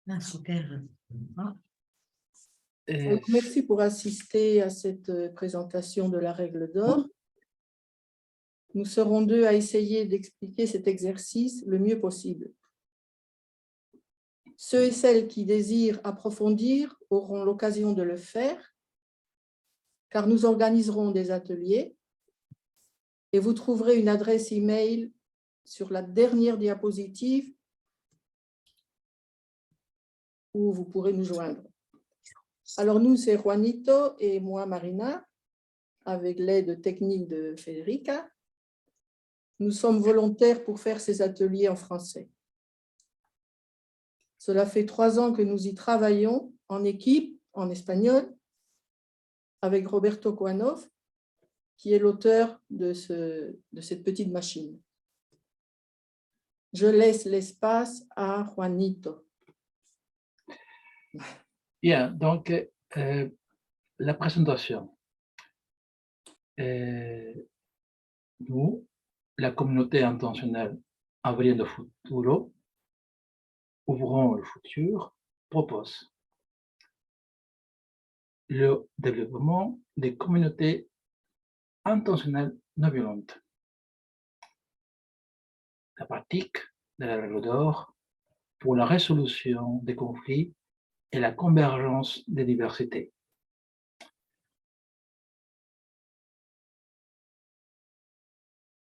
Ah, super. Ah. Donc, merci pour assister à cette présentation de la règle d'or. Nous serons deux à essayer d'expliquer cet exercice le mieux possible. Ceux et celles qui désirent approfondir auront l'occasion de le faire, car nous organiserons des ateliers et vous trouverez une adresse email sur la dernière diapositive où vous pourrez nous joindre. Alors nous, c'est Juanito et moi, Marina, avec l'aide technique de Federica. Nous sommes volontaires pour faire ces ateliers en français. Cela fait 3 ans que nous y travaillons en équipe, en espagnol, avec Roberto Coanov, qui est l'auteur de cette petite machine. Je laisse l'espace à Juanito. Bien, donc la présentation. Nous, la communauté intentionnelle Abriendo Futuro, ouvrons le futur, propose le développement des communautés intentionnelles non violentes, la pratique de la règle d'or pour la résolution des conflits et la convergence des diversités.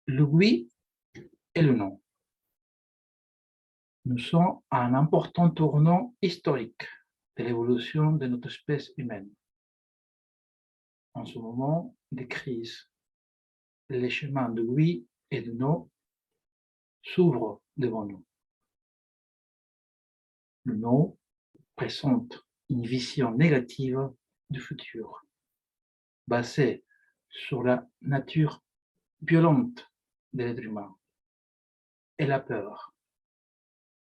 Le oui et le non. Nous sommes à un important tournant historique de l'évolution de notre espèce humaine. En ce moment de crise, les chemins de oui et de non s'ouvrent devant nous. Le non présente une vision négative du futur, basée sur la nature violente de l'être humain et la peur,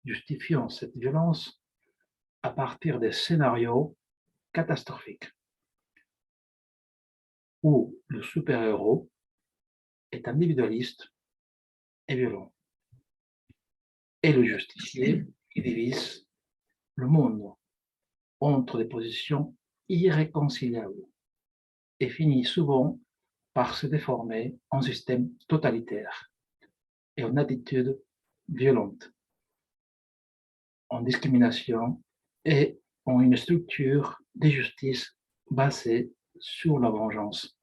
justifiant cette violence à partir des scénarios catastrophiques où le super-héros est individualiste et violent, et le justicier qui divise le monde entre des positions irréconciliables et finit souvent par se déformer en système totalitaire et en attitude violente, en discrimination et en une structure de justice basée sur la vengeance.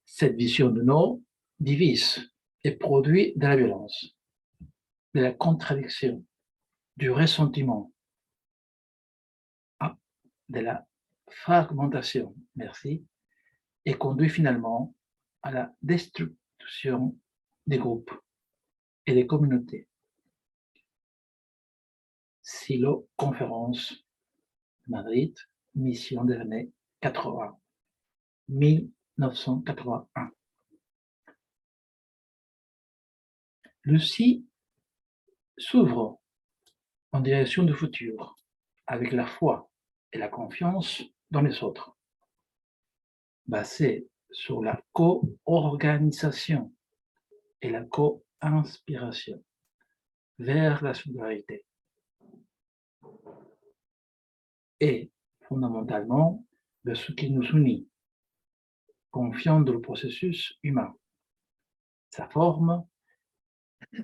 Cette vision de non divise et produit de la violence, de la contradiction, du ressentiment, de la fragmentation, merci, et conduit finalement à la destruction des groupes et des communautés. Silo Conférence Madrid, mission des années 80, 1981. Le si s'ouvre en direction du futur avec la foi et la confiance dans les autres, basée sur la co-organisation et la co-inspiration vers la solidarité. Et fondamentalement de ce qui nous unit, confiant dans le processus humain, sa forme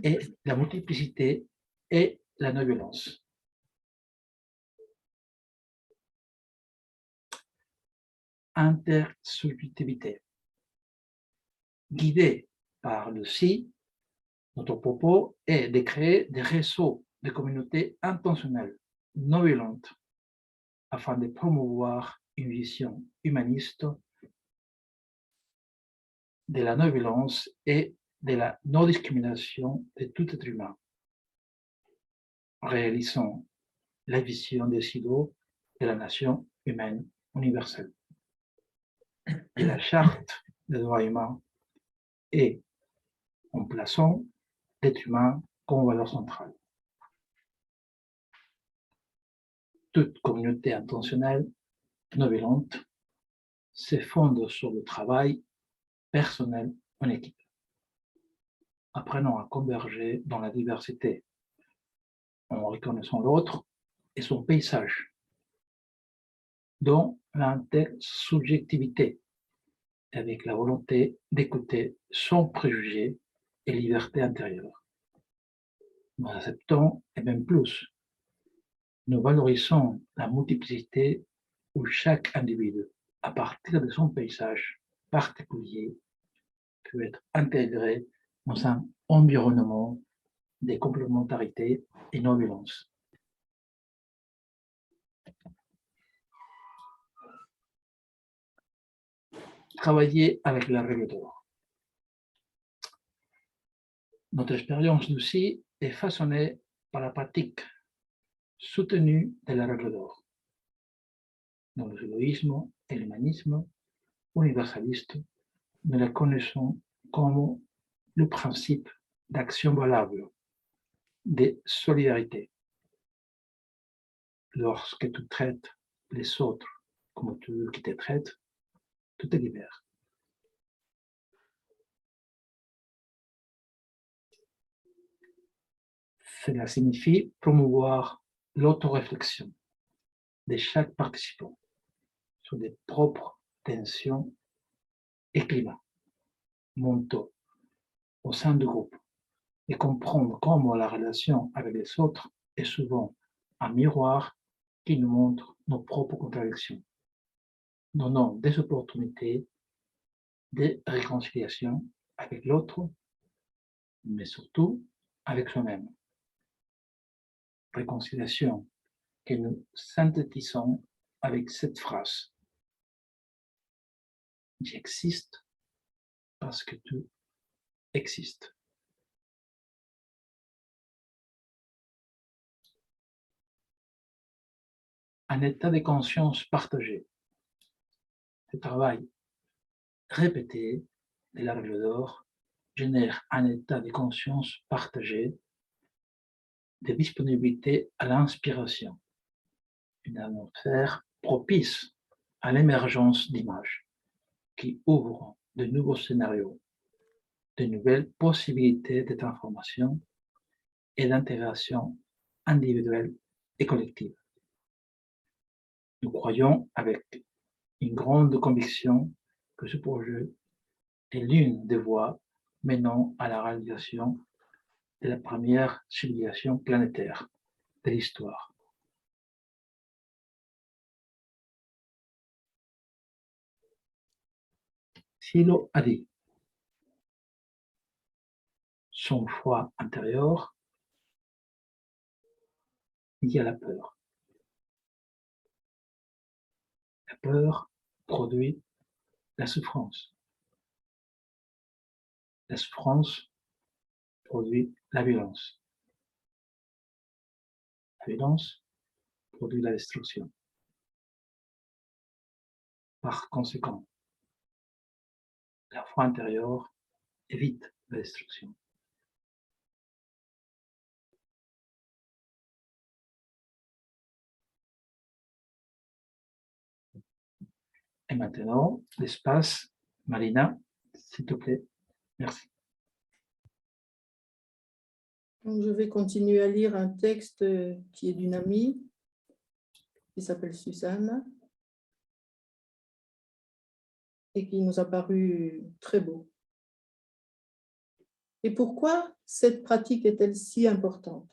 et la multiplicité et la non-violence. Intersubjectivité. Guidé par le si, notre propos est de créer des réseaux de communautés intentionnelles, non violentes, afin de promouvoir une vision humaniste de la non-violence et de la non-discrimination de tout être humain, réalisant la vision des idéaux de la nation humaine universelle et la charte des droits humains et en plaçant l'être humain comme valeur centrale. Toute communauté intentionnelle non violente se fonde sur le travail personnel en équipe. Apprenons à converger dans la diversité en reconnaissant l'autre et son paysage, dans l'intersubjectivité, avec la volonté d'écouter sans préjugés et liberté intérieure. Nous acceptons, et même plus, nous valorisons la multiplicité où chaque individu, à partir de son paysage particulier, peut être intégré dans un environnement de complémentarité et non-violence. Travailler avec la règle d'or. Notre expérience d'outil est façonnée par la pratique soutenue de la règle d'or. Dans le judaïsme et l'humanisme universaliste, nous la connaissons comme le principe d'action valable, de solidarité. Lorsque tu traites les autres comme tu veux qu'ils te traitent, tu te libères. Cela signifie promouvoir l'autoréflexion de chaque participant sur des propres tensions et climats mentaux au sein du groupe et comprendre comment la relation avec les autres est souvent un miroir qui nous montre nos propres contradictions, donnant des opportunités de réconciliation avec l'autre, mais surtout avec soi-même. Réconciliation que nous synthétisons avec cette phrase. J'existe parce que tu existes. Un état de conscience partagé. Ce travail répété de la règle d'or génère un état de conscience partagé, de disponibilité à l'inspiration, une atmosphère propice à l'émergence d'images qui ouvrent de nouveaux scénarios, de nouvelles possibilités de transformation et d'intégration individuelle et collective. Nous croyons avec une grande conviction que ce projet est l'une des voies menant à la réalisation de la première civilisation planétaire de l'histoire. Silo a dit, son foi intérieur, il y a la peur. La peur produit la souffrance. La souffrance produit la violence. La violence produit la destruction. Par conséquent, la foi intérieure évite la destruction. Et maintenant, l'espace, Marina, s'il te plaît. Merci. Donc, je vais continuer à lire un texte qui est d'une amie qui s'appelle Suzanne et qui nous a paru très beau. Et pourquoi cette pratique est-elle si importante?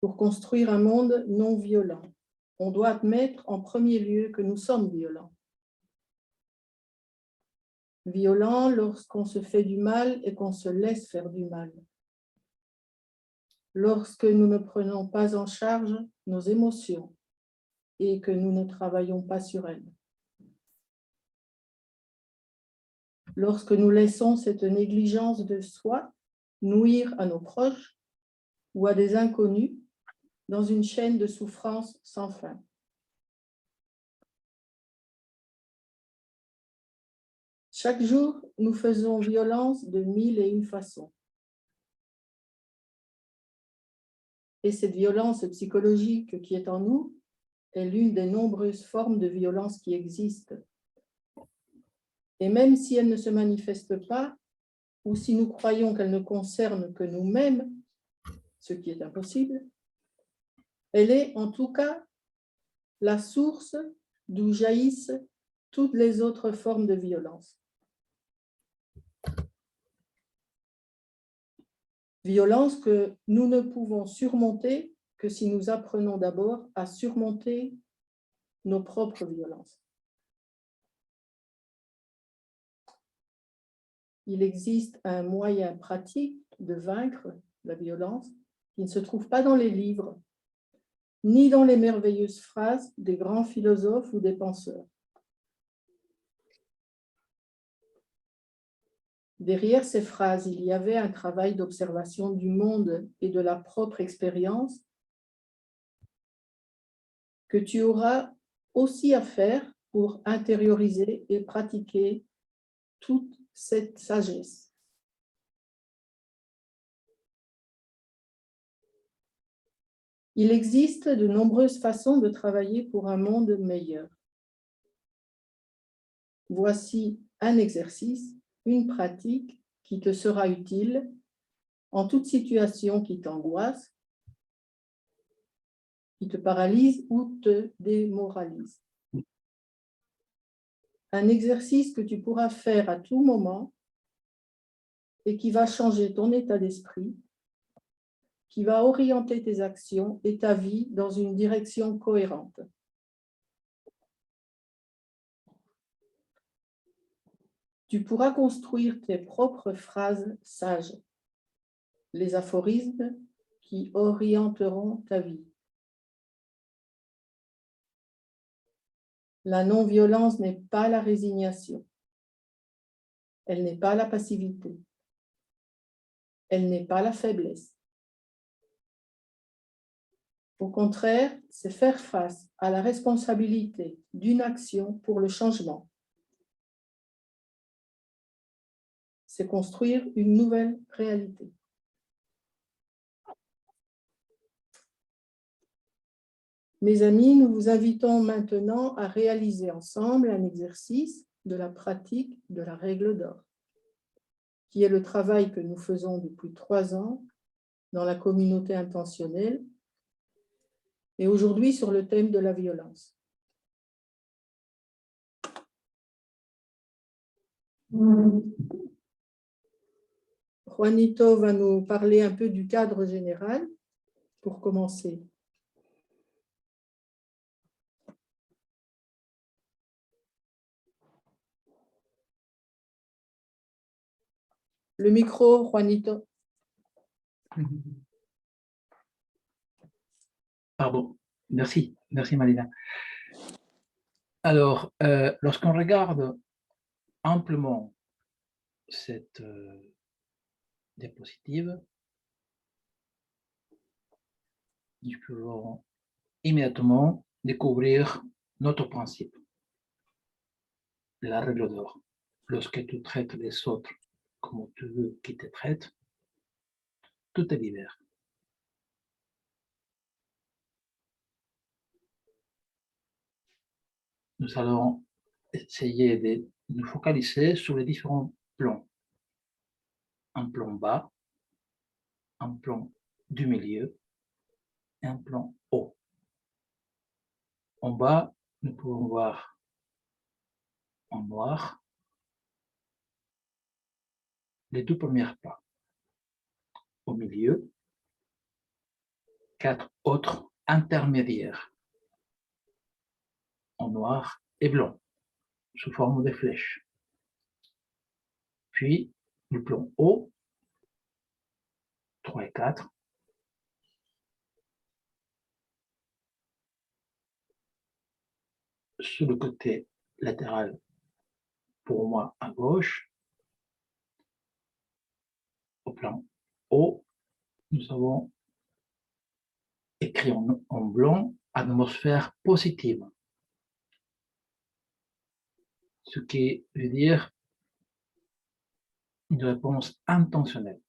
Pour construire un monde non violent, on doit admettre en premier lieu que nous sommes violents. Violents lorsqu'on se fait du mal et qu'on se laisse faire du mal. Lorsque nous ne prenons pas en charge nos émotions et que nous ne travaillons pas sur elles. Lorsque nous laissons cette négligence de soi nuire à nos proches ou à des inconnus dans une chaîne de souffrance sans fin. Chaque jour, nous faisons violence de 1001 façons. Et cette violence psychologique qui est en nous est l'une des nombreuses formes de violence qui existent. Et même si elle ne se manifeste pas, ou si nous croyons qu'elle ne concerne que nous-mêmes, ce qui est impossible, elle est en tout cas la source d'où jaillissent toutes les autres formes de violence. Violence que nous ne pouvons surmonter que si nous apprenons d'abord à surmonter nos propres violences. Il existe un moyen pratique de vaincre la violence qui ne se trouve pas dans les livres, ni dans les merveilleuses phrases des grands philosophes ou des penseurs. Derrière ces phrases, il y avait un travail d'observation du monde et de la propre expérience que tu auras aussi à faire pour intérioriser et pratiquer toute cette sagesse. Il existe de nombreuses façons de travailler pour un monde meilleur. Voici un exercice, une pratique qui te sera utile en toute situation qui t'angoisse, qui te paralyse ou te démoralise. Un exercice que tu pourras faire à tout moment et qui va changer ton état d'esprit, qui va orienter tes actions et ta vie dans une direction cohérente. Tu pourras construire tes propres phrases sages, les aphorismes qui orienteront ta vie. La non-violence n'est pas la résignation. Elle n'est pas la passivité. Elle n'est pas la faiblesse. Au contraire, c'est faire face à la responsabilité d'une action pour le changement. C'est construire une nouvelle réalité. Mes amis, nous vous invitons maintenant à réaliser ensemble un exercice de la pratique de la règle d'or, qui est le travail que nous faisons depuis 3 ans dans la communauté intentionnelle et aujourd'hui sur le thème de la violence. Juanito va nous parler un peu du cadre général pour commencer. Le micro, Juanito. Pardon, merci Marina. Alors, lorsqu'on regarde amplement cette diapositive, nous pouvons immédiatement découvrir notre principe, la règle d'or. Lorsque tu traites les autres comme tu veux qu'ils te traitent, tout te libère. Nous allons essayer de nous focaliser sur les différents plans. Un plan bas, un plan du milieu et un plan haut. En bas, nous pouvons voir en noir les 2 premiers pas. Au milieu, 4 autres intermédiaires en noir et blanc, sous forme de flèches. Puis, le plan haut, 3 et 4, sur le côté latéral, pour moi à gauche, au plan haut, nous avons écrit en blanc atmosphère positive. Ce qui veut dire une réponse intentionnelle.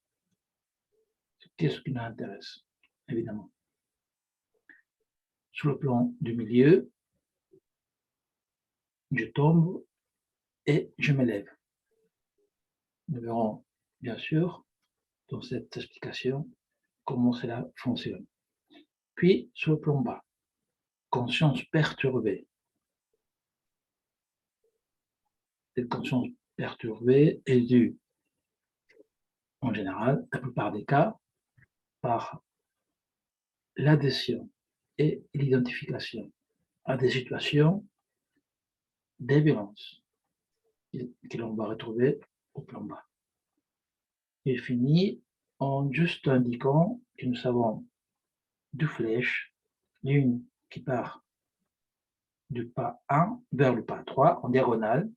C'est ce qui nous intéresse, évidemment. Sur le plan du milieu, je tombe et je me lève. Nous verrons bien sûr dans cette explication comment cela fonctionne. Puis, sur le plan bas, conscience perturbée. Cette conscience perturbée est due, en général, la plupart des cas, par l'adhésion et l'identification à des situations de violence que l'on va retrouver au plan bas. Il finit en juste indiquant que nous avons deux flèches, l'une qui part du pas 1 vers le pas 3 en diagonale,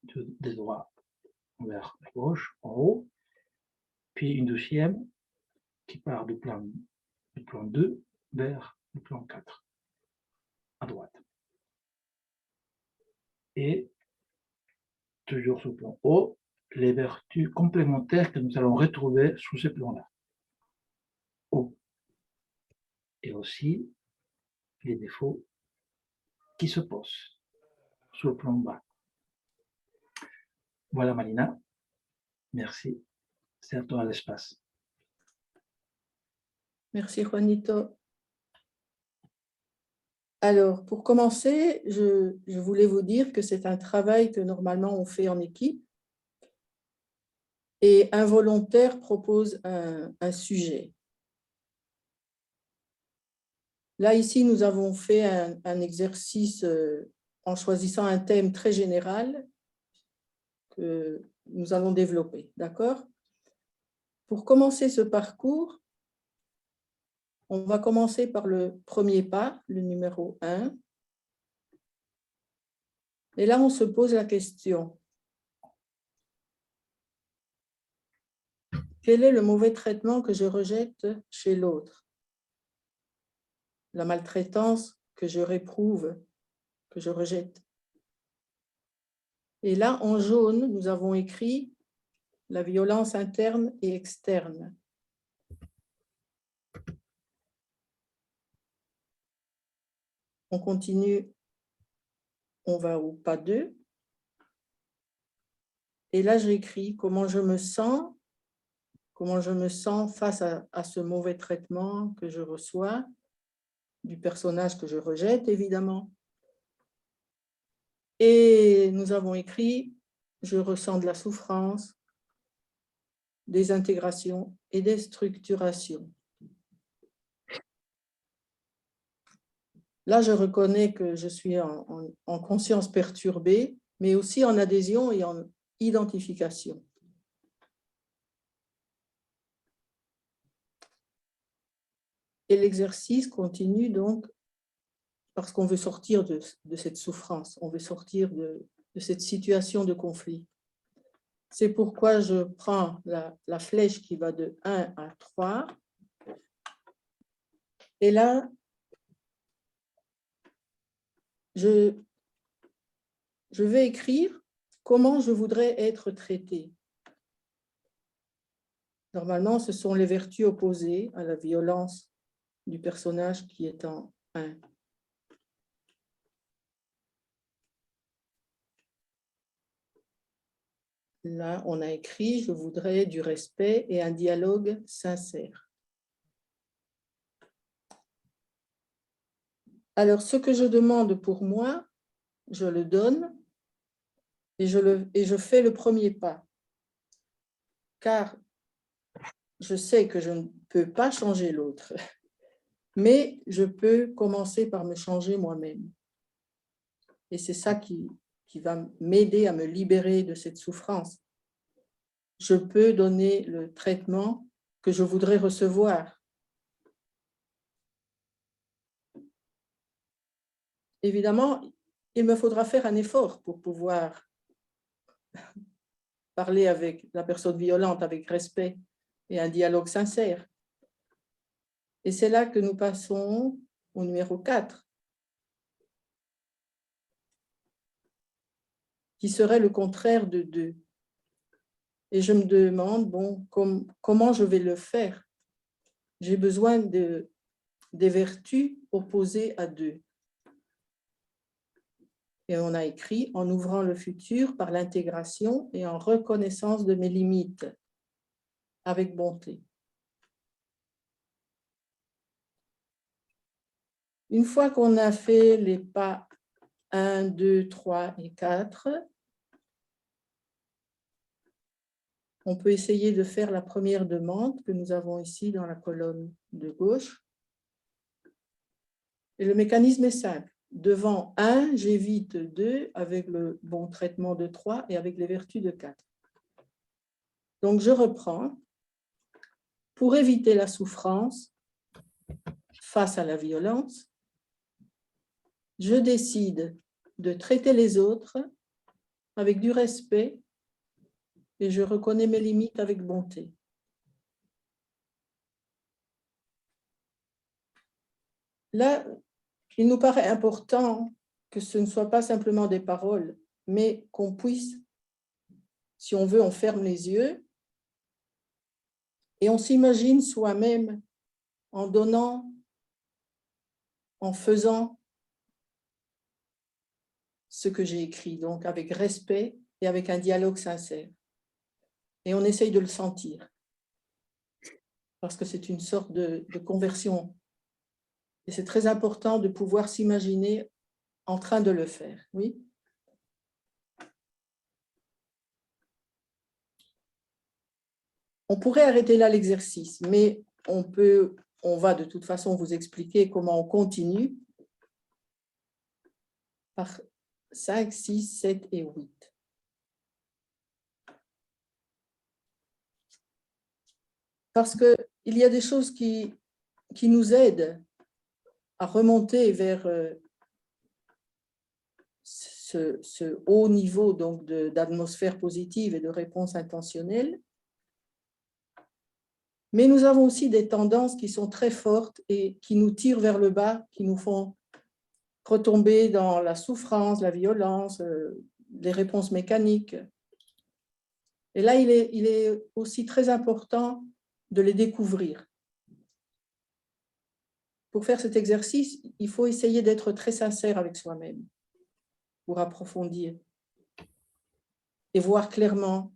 de droite vers la gauche en haut, puis une deuxième qui part du plan 2 vers le plan 4 à droite. Et toujours sur le plan haut, les vertus complémentaires que nous allons retrouver sous ce plan-là. Haut. Et aussi les défauts qui se posent sur le plan bas. Voilà Malina, merci, c'est à toi l'espace. Merci Juanito. Alors, pour commencer, je voulais vous dire que c'est un travail que normalement on fait en équipe et un volontaire propose un sujet. Là, ici, nous avons fait un exercice en choisissant un thème très général que nous allons développer, d'accord? Pour commencer ce parcours, on va commencer par le premier pas, le numéro 1. Et là, on se pose la question. Quel est le mauvais traitement que je rejette chez l'autre? La maltraitance que je réprouve, que je rejette. Et là, en jaune, nous avons écrit la violence interne et externe. On continue, on va au pas 2. Et là, j'écris comment je me sens face à ce mauvais traitement que je reçois, du personnage que je rejette, évidemment. Et nous avons écrit « Je ressens de la souffrance, désintégration et déstructuration ». Là, je reconnais que je suis en conscience perturbée, mais aussi en adhésion et en identification. Et l'exercice continue donc parce qu'on veut sortir de cette souffrance, on veut sortir de cette situation de conflit. C'est pourquoi je prends la flèche qui va de 1 à 3. Et là, je vais écrire comment je voudrais être traitée. Normalement, ce sont les vertus opposées à la violence du personnage qui est en 1. Là, on a écrit « Je voudrais du respect et un dialogue sincère ». Alors, ce que je demande pour moi, je le donne et je fais le premier pas. Car je sais que je ne peux pas changer l'autre, mais je peux commencer par me changer moi-même. Et c'est ça qui va m'aider à me libérer de cette souffrance. Je peux donner le traitement que je voudrais recevoir. Évidemment, il me faudra faire un effort pour pouvoir parler avec la personne violente avec respect et un dialogue sincère. Et c'est là que nous passons au numéro 4, qui serait le contraire de 2. Et je me demande, bon, comment je vais le faire? J'ai besoin des vertus opposées à 2. Et on a écrit en ouvrant le futur par l'intégration et en reconnaissance de mes limites avec bonté. Une fois qu'on a fait les pas 1, 2, 3 et 4, on peut essayer de faire la première demande que nous avons ici dans la colonne de gauche. Et le mécanisme est simple. Devant 1, j'évite 2 avec le bon traitement de 3 et avec les vertus de 4. Donc, je reprends. Pour éviter la souffrance face à la violence, je décide de traiter les autres avec du respect et je reconnais mes limites avec bonté. Là, il nous paraît important que ce ne soit pas simplement des paroles, mais qu'on puisse, si on veut, on ferme les yeux et on s'imagine soi-même en donnant, en faisant ce que j'ai écrit, donc avec respect et avec un dialogue sincère. Et on essaye de le sentir, parce que c'est une sorte de conversion. Et c'est très important de pouvoir s'imaginer en train de le faire, oui. On pourrait arrêter là l'exercice, mais on va de toute façon vous expliquer comment on continue par 5, 6, 7 et 8. Parce qu'il y a des choses qui nous aident à remonter vers ce haut niveau d'atmosphère positive et de réponse intentionnelle. Mais nous avons aussi des tendances qui sont très fortes et qui nous tirent vers le bas, qui nous font retomber dans la souffrance, la violence, les réponses mécaniques. Et là, il est aussi très important de les découvrir. Pour faire cet exercice, il faut essayer d'être très sincère avec soi-même pour approfondir et voir clairement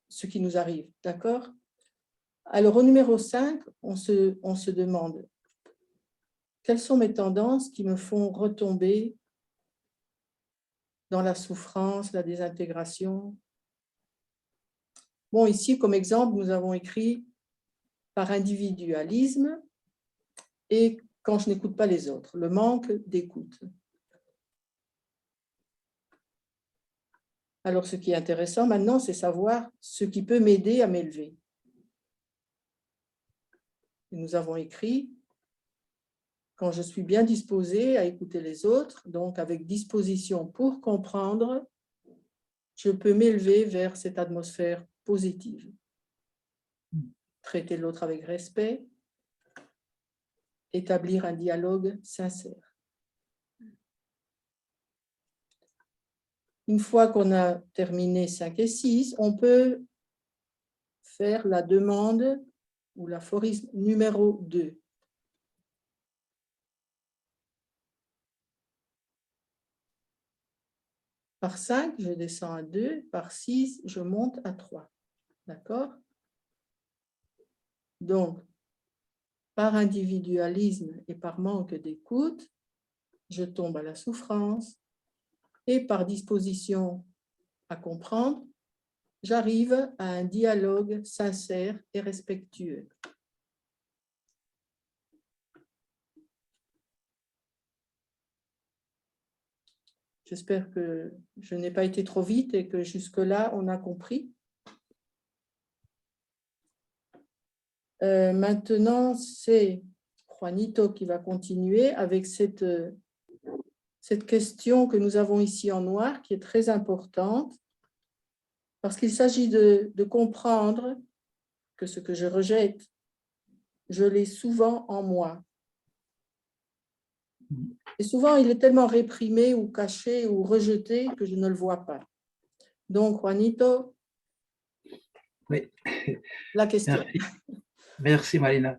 ce qui nous arrive, d'accord? Alors, au numéro 5, on se demande quelles sont mes tendances qui me font retomber dans la souffrance, la désintégration. Bon, ici, comme exemple, nous avons écrit par individualisme et quand je n'écoute pas les autres, le manque d'écoute. Alors, ce qui est intéressant maintenant, c'est savoir ce qui peut m'aider à m'élever. Nous avons écrit quand je suis bien disposée à écouter les autres, donc avec disposition pour comprendre, je peux m'élever vers cette atmosphère positive. Traiter l'autre avec respect, établir un dialogue sincère. Une fois qu'on a terminé 5 et 6, on peut faire la demande ou l'aphorisme numéro 2. Par 5, je descends à 2. Par 6, je monte à 3. D'accord? Donc, par individualisme et par manque d'écoute, je tombe à la souffrance. Et par disposition à comprendre, j'arrive à un dialogue sincère et respectueux. J'espère que je n'ai pas été trop vite et que jusque-là, on a compris. Maintenant, c'est Juanito qui va continuer avec cette question que nous avons ici en noir, qui est très importante, parce qu'il s'agit de comprendre que ce que je rejette, je l'ai souvent en moi. Et souvent, il est tellement réprimé ou caché ou rejeté que je ne le vois pas. Donc, Juanito, Oui. la question. Merci Marina.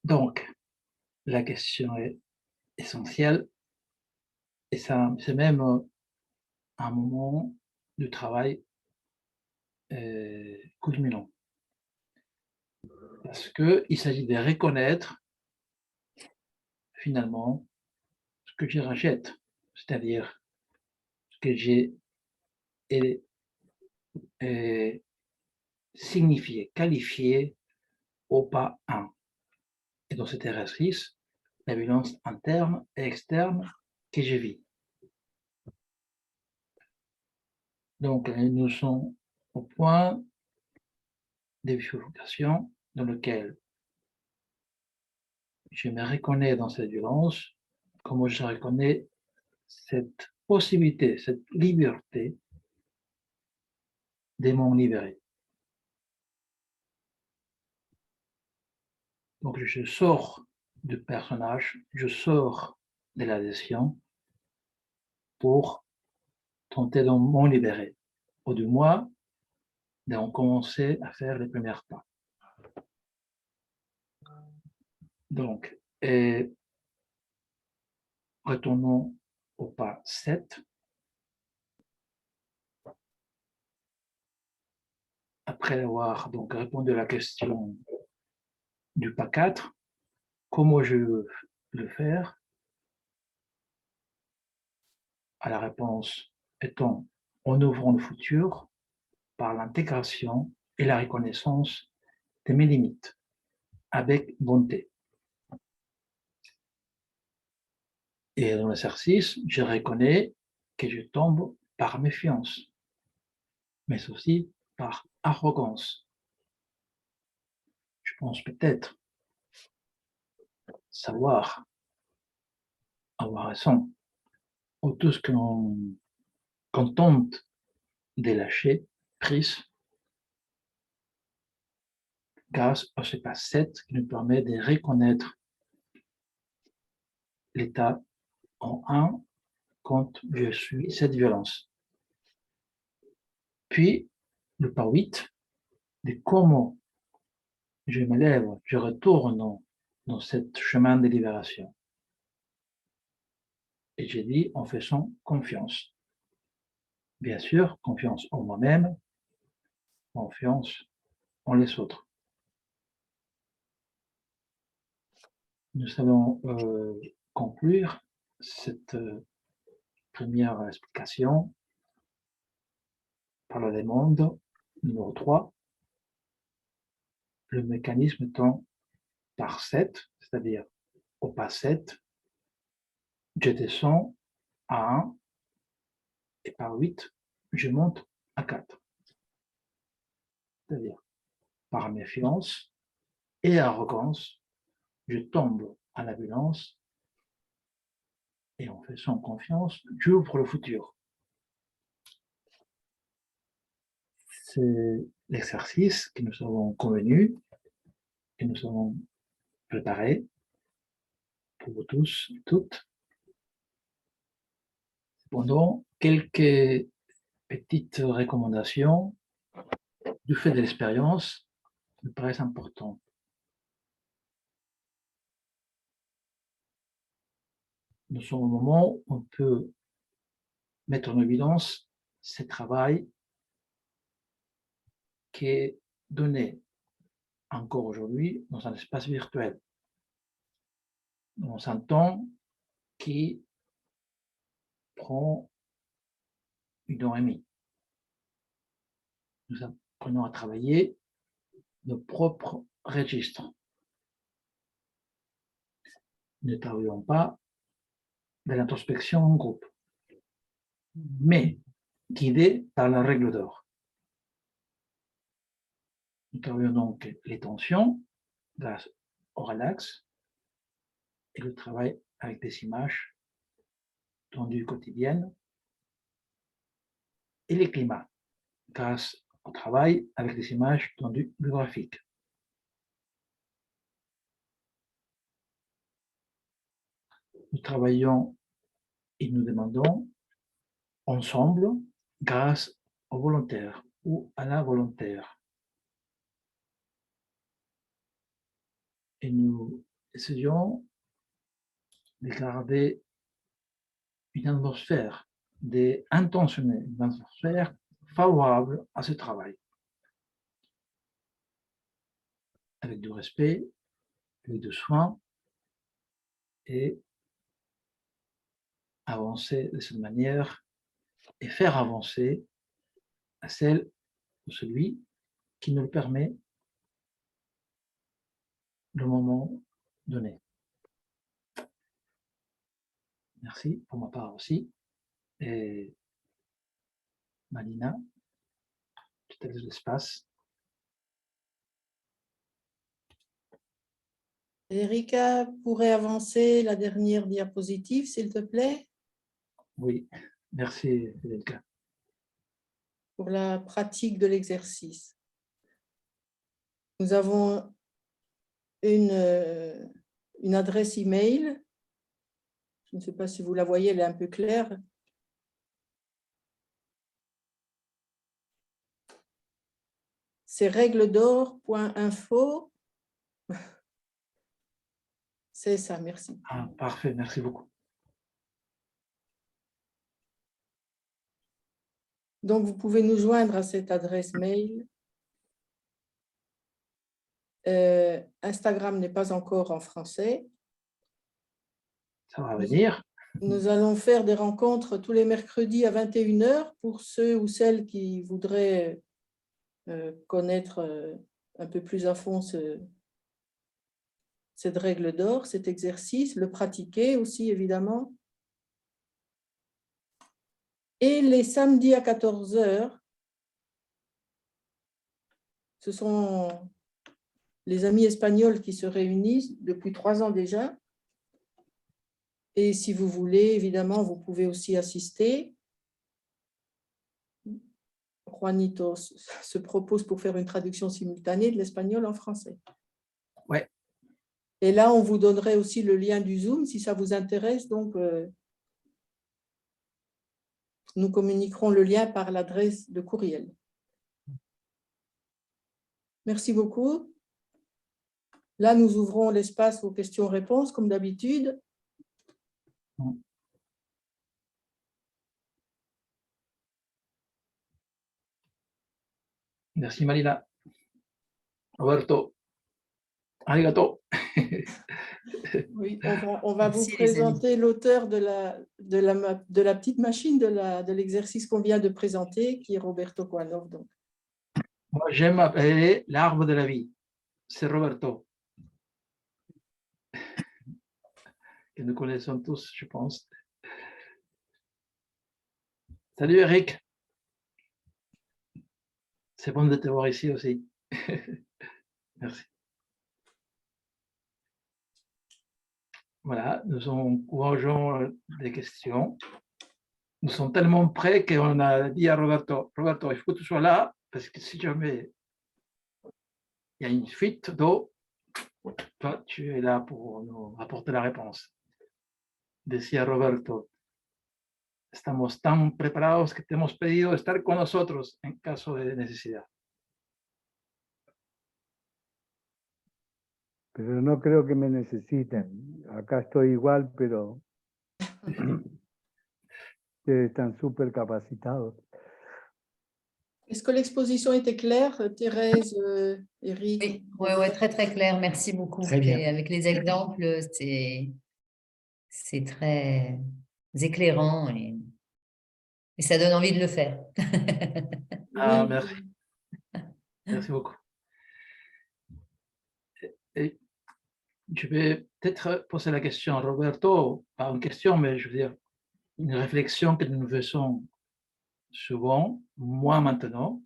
Donc, la question est, essentiel et ça, c'est même un moment de travail culminant. Parce qu'il s'agit de reconnaître finalement ce que je rejette, c'est-à-dire ce que j'ai signifié, qualifié au pas 1. Et dans cet exercice, la violence interne et externe que je vis. Donc, nous sommes au point de bifurcation dans lequel je me reconnais dans cette violence, comme je reconnais cette possibilité, cette liberté de m'en libérer. Donc, je sors du personnage, je sors de l'adhésion pour tenter de m'en libérer, ou du moins, d'en commencer à faire les premiers pas. Donc, retournons au pas 7. Après avoir donc répondu à la question du pas 4, comment je veux le faire? À la réponse étant en ouvrant le futur par l'intégration et la reconnaissance de mes limites avec bonté. Et dans l'exercice, je reconnais que je tombe par méfiance, mais aussi par arrogance. Je pense peut-être savoir, avoir raison, ou tout ce qu'on tente de lâcher prise grâce à ce pas 7 qui nous permet de reconnaître l'état en 1 quand je suis cette violence. Puis, le pas 8, de comment je me lève, je retourne dans ce chemin de libération. Et j'ai dit en faisant confiance. Bien sûr, confiance en moi-même, confiance en les autres. Nous allons conclure cette première explication par la demande numéro 3. Le mécanisme étant par 7, c'est-à-dire au pas 7, je descends à 1 et par 8, je monte à 4. C'est-à-dire par méfiance et arrogance, je tombe à la violence et en faisant confiance, j'ouvre le futur. C'est l'exercice que nous avons convenu, que nous avons préparé pour vous tous et toutes. Cependant, quelques petites recommandations du fait de l'expérience me paraissent importantes. Nous sommes au moment où on peut mettre en évidence ce travail qui est donné encore aujourd'hui dans un espace virtuel, dans un temps qui prend 1 heure et demie. Nous apprenons à travailler nos propres registres. Ne travaillons pas de l'introspection en groupe, mais guidés par la règle d'or. Nous travaillons donc les tensions grâce au relax et le travail avec des images tendues quotidiennes et les climats grâce au travail avec des images tendues biographiques. Nous travaillons et nous demandons ensemble grâce au volontaire ou à la volontaire. Et nous essayons de garder une atmosphère, d'intentionner une atmosphère favorable à ce travail, avec du respect, avec du soin, et avancer de cette manière et faire avancer à celle ou celui qui nous le permet le moment donné. Merci pour ma part aussi. Et Malina, je te laisse l'espace. Erika pourrait avancer la dernière diapositive, s'il te plaît, Oui, merci Federica. pour la pratique de l'exercice. Nous avons une adresse email. Je ne sais pas si vous la voyez, elle est un peu claire. C'est règledor.info. C'est ça, merci. Ah, parfait, merci beaucoup. Donc, vous pouvez nous joindre à cette adresse mail. Instagram n'est pas encore en français. Ça va venir. Nous allons faire des rencontres tous les mercredis à 21 h pour ceux ou celles qui voudraient connaître un peu plus à fond cette règle d'or, cet exercice, le pratiquer aussi évidemment. Et les samedis à 14 h, ce sont les amis espagnols qui se réunissent depuis 3 ans déjà. Et si vous voulez, évidemment, vous pouvez aussi assister. Juanito se propose pour faire une traduction simultanée de l'espagnol en français. Ouais. Et là, on vous donnerait aussi le lien du Zoom si ça vous intéresse. Donc, nous communiquerons le lien par l'adresse de courriel. Merci beaucoup. Là, nous ouvrons l'espace aux questions-réponses, comme d'habitude. Merci Malina. Roberto, arigato. Oui, on va Merci, vous les amis. présenter l'auteur de la petite machine de l'exercice qu'on vient de présenter, qui est Roberto Coanov. Donc. Moi, j'aime appeler l'arbre de la vie. C'est Roberto. Que nous connaissons tous, je pense. Salut Eric. C'est bon de te voir ici aussi. Merci. Voilà, nous encourageons des questions. Nous sommes tellement prêts qu'on a dit à Roberto, Roberto, il faut que tu sois là, parce que si jamais il y a une fuite d'eau, toi, tu es là pour nous apporter la réponse. Decía Roberto, estamos tan preparados que te hemos pedido estar con nosotros en caso de necesidad. Pero no creo que me necesiten. Acá estoy igual, pero ustedes están súper capacitados. Est-ce que l'exposition était claire, Thérèse, Eric? Oui, ouais, très, très clair. Merci beaucoup. Très bien. Et avec les exemples, c'est très éclairant et ça donne envie de le faire. Ah, Oui. merci. Merci beaucoup. Et je vais peut-être poser la question à Roberto, pas une question, mais je veux dire, une réflexion que nous faisons souvent, moi maintenant.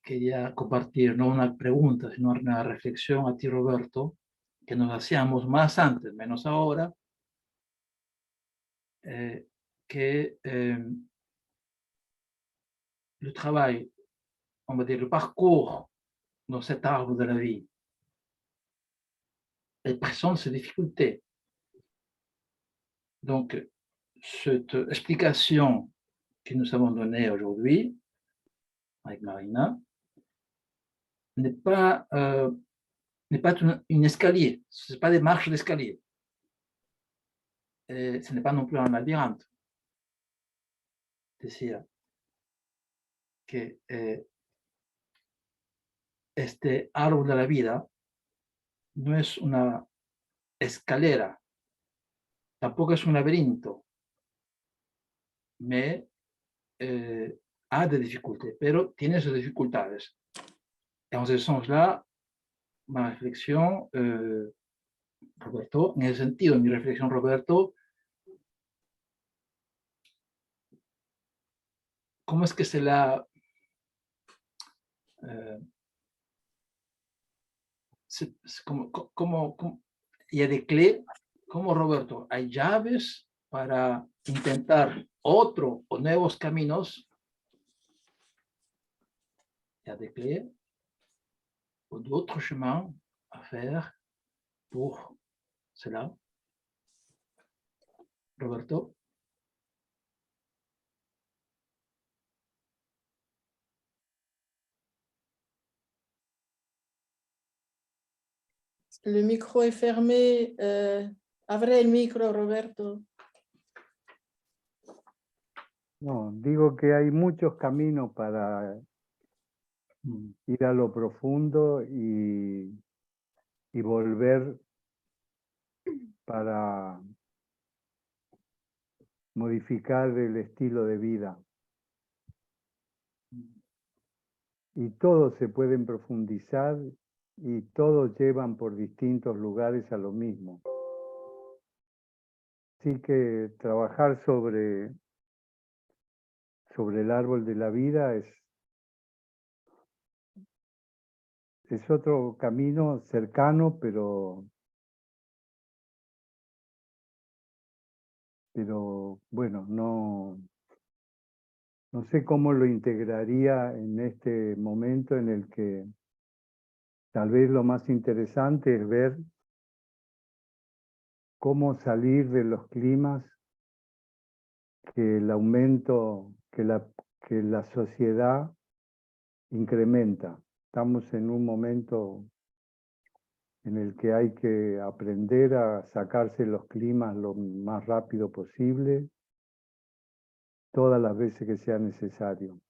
Quería compartir no una pregunta, sino una reflexión a ti, Roberto, que nos hacíamos más antes, menos ahora, que le travail, on va dire le parcours dans cet arbre de la vie, elle présente ses difficultés. Donc, cette explication que nous avons donnée aujourd'hui avec Marina n'est pas une escalier, ce n'est pas des marches d'escalier. ce n'est pas non plus un labyrinthe. Decía que este árbol de la vida no es una escalera, tampoco es un laberinto, ha de dificultades, pero tiene sus dificultades. En ce sens-là, ma reflexión, Roberto, en ese sentido, mi reflexión, Roberto, ¿cómo es que se la... y de clé, como Roberto, hay llaves para intentar otro o nuevos caminos, il y a des clés ou d'autres chemins à faire pour cela. Roberto. Le micro est fermé. Abre el micro, Roberto. No, digo que hay muchos caminos para ir a lo profundo y volver para modificar el estilo de vida. Y todos se pueden profundizar y todos llevan por distintos lugares a lo mismo. Así que trabajar sobre el árbol de la vida es otro camino cercano, pero bueno, no sé cómo lo integraría en este momento en el que tal vez lo más interesante es ver cómo salir de los climas que el aumento, que la sociedad incrementa. Estamos en un momento en el que hay que aprender a sacarse los climas lo más rápido posible, todas las veces que sea necesario.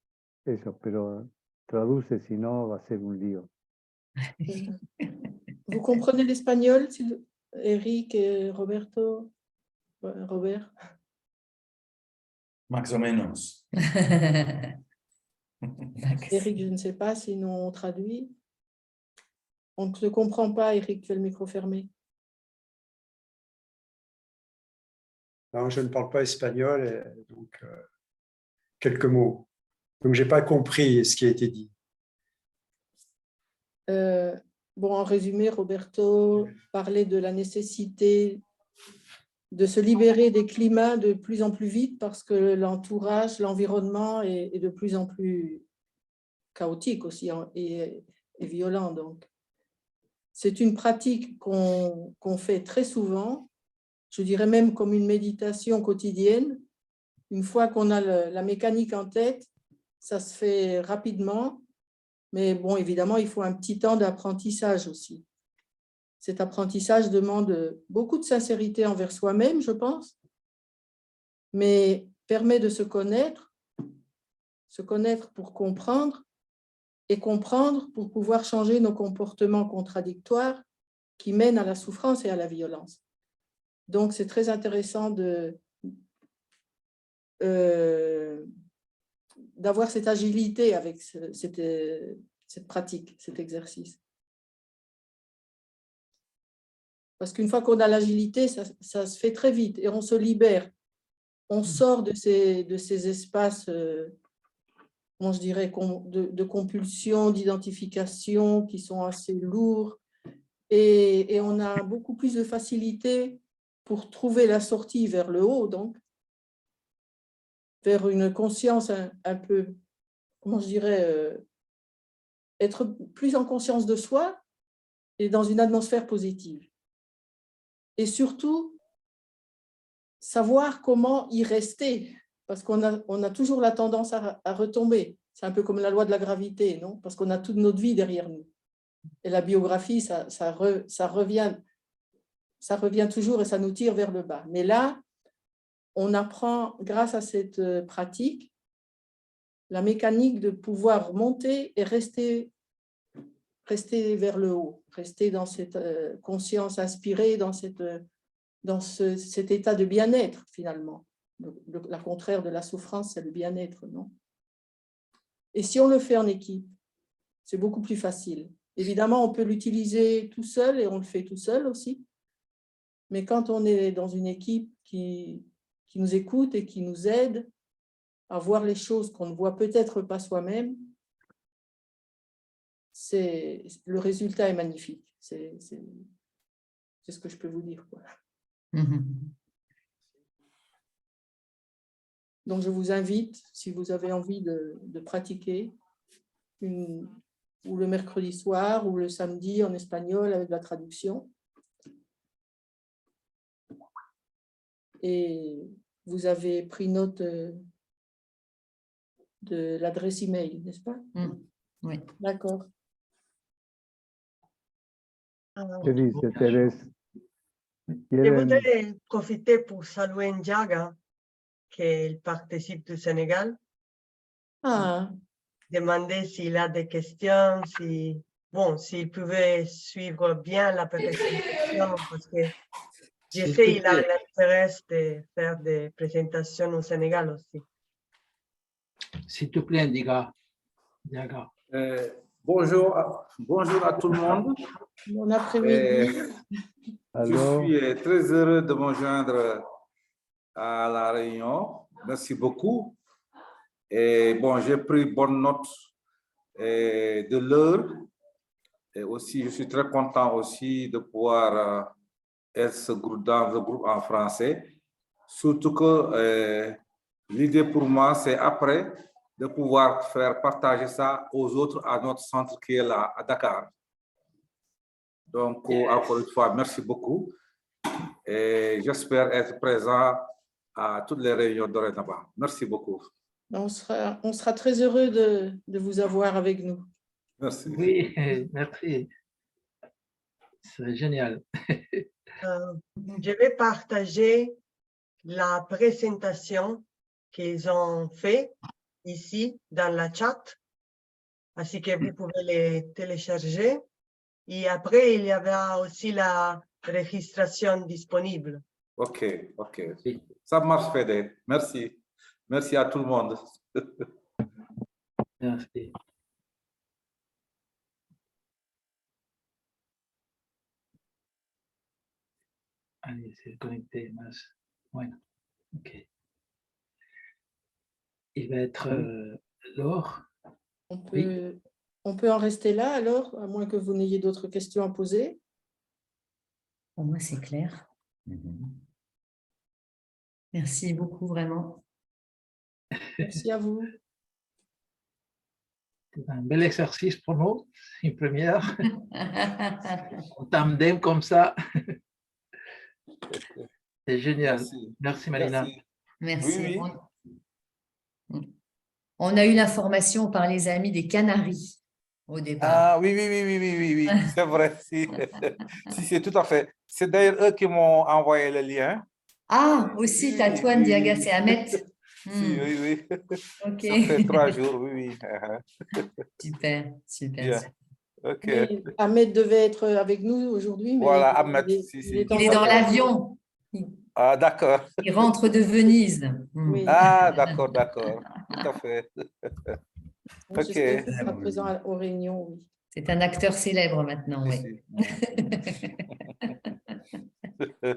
Eso, pero traduce, si no va a ser un lío. Vous comprenez l'espagnol, Eric et Roberto? Robert? Más o menos. Eric, je ne sais pas, sinon on traduit. On ne te comprend pas, Eric, tu as le micro fermé. Non, je ne parle pas espagnol, donc quelques mots. Donc, je n'ai pas compris ce qui a été dit. Bon, en résumé, Roberto parlait de la nécessité de se libérer des climats de plus en plus vite parce que l'entourage, l'environnement est de plus en plus chaotique aussi et violent. Donc, c'est une pratique qu'on fait très souvent, je dirais même comme une méditation quotidienne. Une fois qu'on a la mécanique en tête, ça se fait rapidement, mais bon, évidemment, il faut un petit temps d'apprentissage aussi. Cet apprentissage demande beaucoup de sincérité envers soi-même, je pense, mais permet de se connaître pour comprendre, et comprendre pour pouvoir changer nos comportements contradictoires qui mènent à la souffrance et à la violence. Donc, c'est très intéressant d'avoir cette agilité avec cette pratique, cet exercice. Parce qu'une fois qu'on a l'agilité, ça se fait très vite et on se libère. On sort de ces espaces, comment je dirais, de compulsion, d'identification qui sont assez lourds et on a beaucoup plus de facilité pour trouver la sortie vers le haut, donc, vers une conscience un peu, comment je dirais, être plus en conscience de soi et dans une atmosphère positive. Et surtout, savoir comment y rester, parce qu'on a toujours la tendance à retomber. C'est un peu comme la loi de la gravité, non? Parce qu'on a toute notre vie derrière nous. Et la biographie, ça revient toujours et ça nous tire vers le bas. Mais là, on apprend, grâce à cette pratique, la mécanique de pouvoir monter et rester vers le haut, rester dans cette conscience inspirée, dans cet état de bien-être, finalement. La contraire de la souffrance, c'est le bien-être, non? Et si on le fait en équipe, c'est beaucoup plus facile. Évidemment, on peut l'utiliser tout seul et on le fait tout seul aussi. Mais quand on est dans une équipe qui nous écoute et qui nous aide à voir les choses qu'on ne voit peut-être pas soi-même, le résultat est magnifique. C'est ce que je peux vous dire, quoi. Donc, je vous invite, si vous avez envie de pratiquer, ou le mercredi soir, ou le samedi en espagnol avec la traduction. Et vous avez pris note de l'adresse email, n'est-ce pas? Oui. D'accord. ¿Qué dice Teresa? Je ¿Quieren- voudrais profiter pour saluer Ndiaga, qui participe du Sénégal, Ah, demander s'il a des questions, s'il pouvait suivre bien la présentation, parce que je S'il sais te qu'il a plaît. l'intérêt de faire des présentations au Sénégal aussi. S'il te plaît, Diaga. Bonjour à tout le monde. bon après-midi. Je Aló, suis très heureux de me joindre à la réunion. Merci beaucoup. Et bon, j'ai pris bonne note de l'heure. Et aussi, je suis très content aussi de pouvoir être dans le groupe en français. Surtout que l'idée pour moi, c'est après de pouvoir faire partager ça aux autres à notre centre qui est là, à Dakar. Donc, encore une fois, merci beaucoup. Et j'espère être présent à toutes les réunions dorénavant. Merci beaucoup. On sera très heureux de vous avoir avec nous. Merci. Oui, merci. C'est génial. Je vais partager la présentation qu'ils ont fait ici dans la chat, ainsi que vous pouvez les télécharger. Et après, il y aura aussi la registration disponible. OK. Ça marche, Fédé. Merci. Merci à tout le monde. Merci. Allez, c'est connecté. Voilà. OK. Il va être Laure. On peut en rester là alors, à moins que vous n'ayez d'autres questions à poser. Pour moi, c'est clair. Merci beaucoup, vraiment. Merci à vous. C'est un bel exercice pour nous, une première. En tandem comme ça. C'est génial. Merci, Malina. Merci. Oui. On a eu l'information par les amis des Canaries au départ. Ah oui, c'est vrai. Si, c'est tout à fait. C'est d'ailleurs eux qui m'ont envoyé le lien. Ah, aussi, Tatouane Diaga, c'est Ahmed. Oui. Ok. Ça fait 3 jours, oui. Super. Bien. OK. Mais Ahmed devait être avec nous aujourd'hui, mais Voilà, Ahmed. il est Il est dans l'avion. Ah, d'accord. Il rentre de Venise. Oui. Ah, d'accord. Tout à fait. J'espère qu'il sera présent aux réunions, oui. C'est un acteur célèbre maintenant, oui.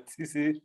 Si.